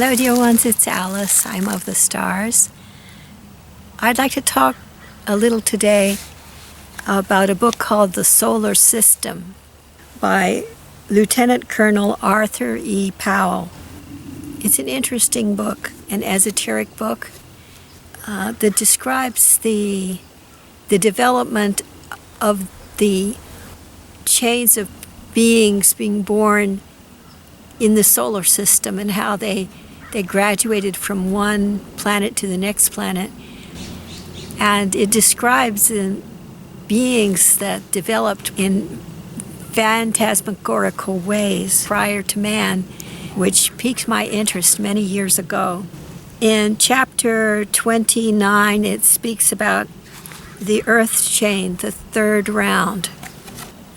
Hello dear ones, it's Alice. I'm of the stars. I'd like to talk a little today about a book called The Solar System by Lieutenant Colonel Arthur E. Powell. It's an interesting book, an esoteric book that describes the development of the chains of beings being born in the solar system and how they graduated from one planet to the next planet. And it describes beings that developed in phantasmagorical ways prior to man, which piqued my interest many years ago. In chapter 29, it speaks about the Earth chain, the third round.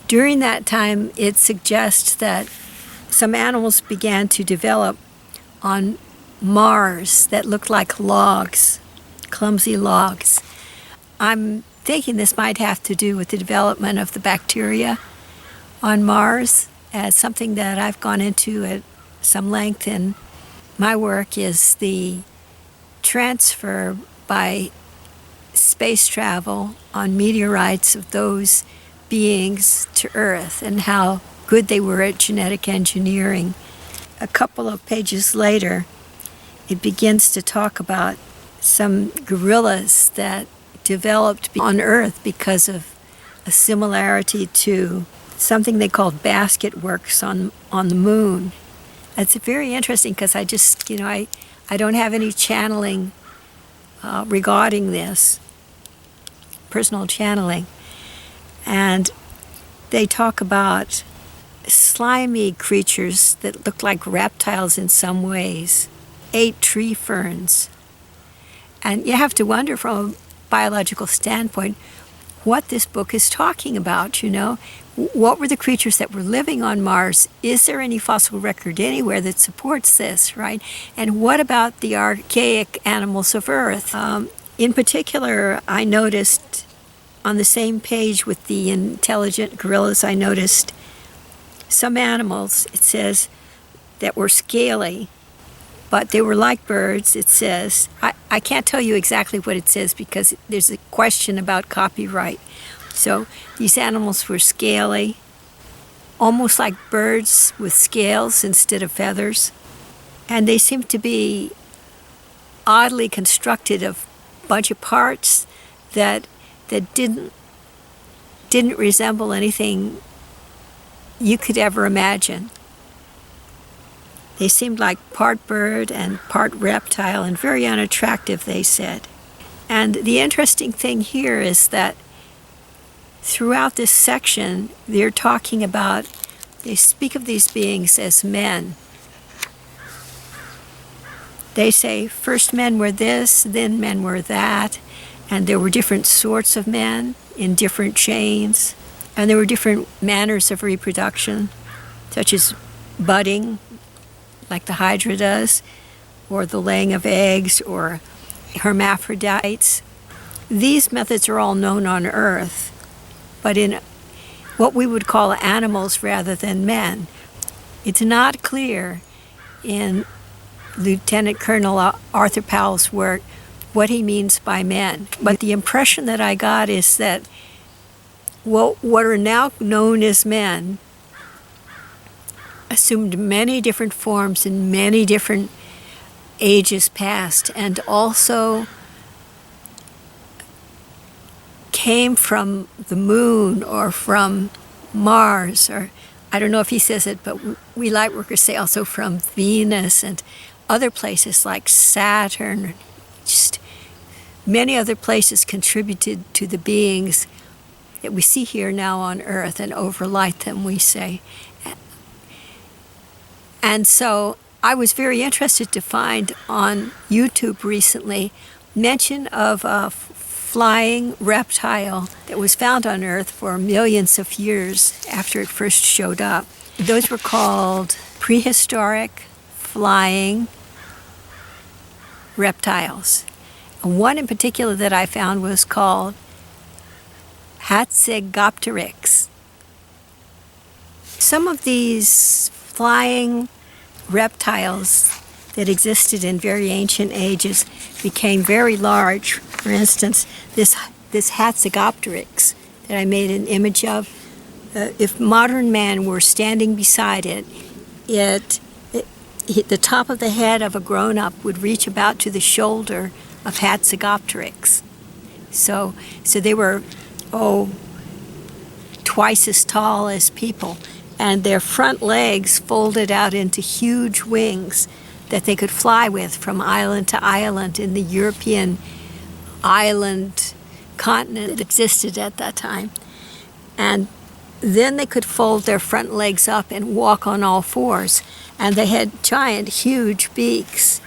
During that time, it suggests that some animals began to develop on Mars that looked like logs, clumsy logs. I'm thinking this might have to do with the development of the bacteria on Mars, as something that I've gone into at some length in my work is the transfer by space travel on meteorites of those beings to Earth and how good they were at genetic engineering. A couple of pages later, it begins to talk about some gorillas that developed on Earth because of a similarity to something they called basket works on the moon. It's very interesting because I just, I don't have any channeling regarding this, personal channeling. And they talk about slimy creatures that look like reptiles in some ways, ate tree ferns. And you have to wonder from a biological standpoint what this book is talking about, What were the creatures that were living on Mars? Is there any fossil record anywhere that supports this, right? And what about the archaic animals of Earth? In particular, I noticed on the same page with the intelligent gorillas, I noticed some animals, it says, that were scaly, but they were like birds, it says. I can't tell you exactly what it says because there's a question about copyright. So these animals were scaly, almost like birds with scales instead of feathers. And they seemed to be oddly constructed of a bunch of parts that didn't resemble anything you could ever imagine. They seemed like part bird and part reptile and very unattractive, they said. And the interesting thing here is that throughout this section, they're talking about, they speak of these beings as men. They say first men were this, then men were that, and there were different sorts of men in different chains, and there were different manners of reproduction, such as budding, like the hydra does, or the laying of eggs, or hermaphrodites. These methods are all known on Earth, but in what we would call animals rather than men. It's not clear in Lieutenant Colonel Arthur Powell's work what he means by men. But the impression that I got is that what are now known as men assumed many different forms in many different ages past, and also came from the moon or from Mars, or I don't know if he says it, but we light workers say also from Venus and other places like Saturn. Just many other places contributed to the beings that we see here now on Earth and overlight them, we say. And so I was very interested to find on YouTube recently mention of a flying reptile that was found on Earth for millions of years after it first showed up. Those were called prehistoric flying reptiles. And one in particular that I found was called Quetzacoatlus. Some of these flying reptiles that existed in very ancient ages became very large. For instance, this Quetzacoatlus that I made an image of, if modern man were standing beside it, the top of the head of a grown-up would reach about to the shoulder of Quetzacoatlus. So they were, twice as tall as people, and their front legs folded out into huge wings that they could fly with from island to island in the European island continent that existed at that time. And then they could fold their front legs up and walk on all fours. And they had giant, huge beaks.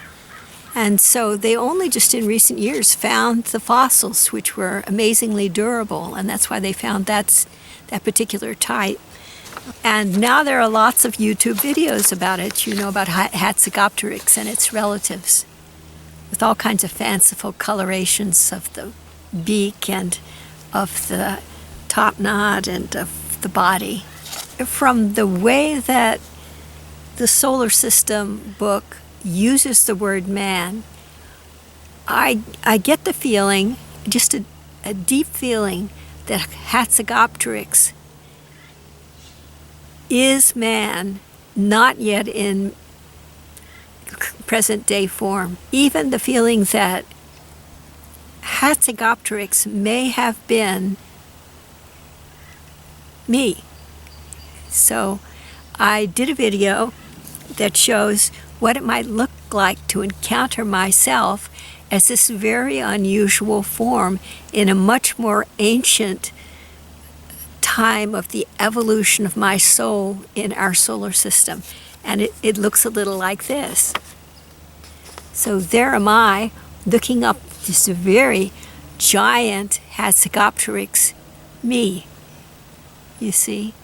And so they only just in recent years found the fossils, which were amazingly durable. And that's why they found that particular type. And now there are lots of YouTube videos about it, about Quetzacoatlus and its relatives, with all kinds of fanciful colorations of the beak and of the top knot and of the body. From the way that the solar system book uses the word man, I get the feeling, just a deep feeling, that Quetzacoatlus is man, not yet in present day form. Even the feeling that Quetzacoatlus may have been me. So I did a video that shows what it might look like to encounter myself as this very unusual form in a much more ancient time of the evolution of my soul in our solar system. And it looks a little like this. So there am I, looking up this very giant Quetzacoatlus, me, you see.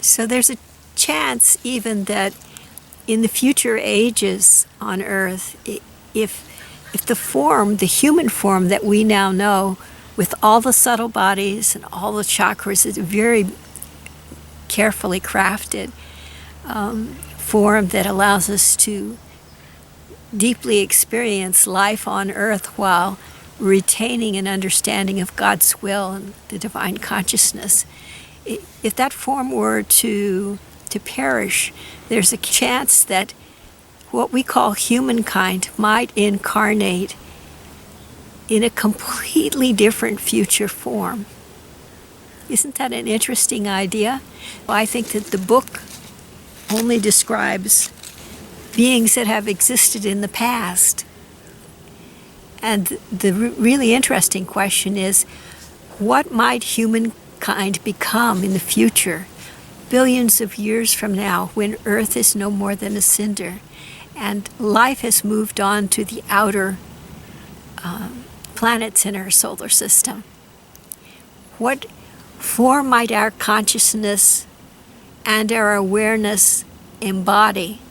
So there's a chance even that in the future ages on Earth, if the form, the human form that we now know, with all the subtle bodies and all the chakras, is a very carefully crafted form that allows us to deeply experience life on Earth while retaining an understanding of God's will and the divine consciousness. If that form were to perish, there's a chance that what we call humankind might incarnate in a completely different future form. Isn't that an interesting idea? I think that the book only describes beings that have existed in the past. And the really interesting question is, what might humankind become in the future, billions of years from now, when Earth is no more than a cinder and life has moved on to the outer planets in our solar system? What form might our consciousness and our awareness embody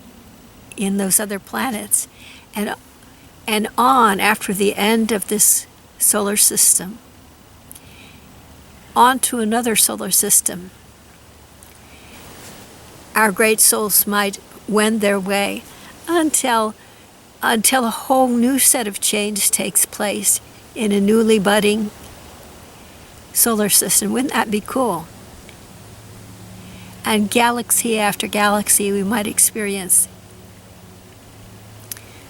in those other planets? And on after the end of this solar system, on to another solar system, our great souls might wend their way until a whole new set of change takes place in a newly budding solar system. Wouldn't that be cool? And galaxy after galaxy, we might experience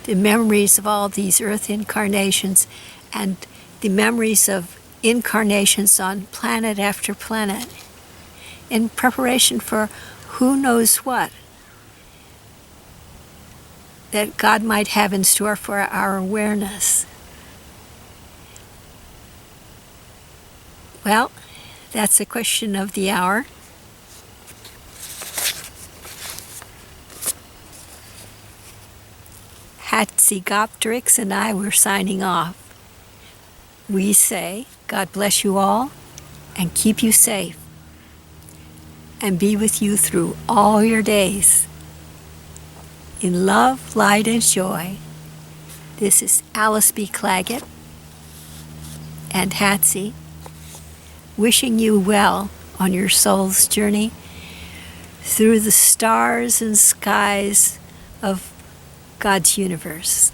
the memories of all these Earth incarnations and the memories of incarnations on planet after planet in preparation for who knows what that God might have in store for our awareness. Well, that's the question of the hour. Quetzacoatlus and I were signing off. We say, God bless you all and keep you safe and be with you through all your days. In love, light, and joy, this is Alice B. Clagett and Hatsie wishing you well on your soul's journey through the stars and skies of God's universe.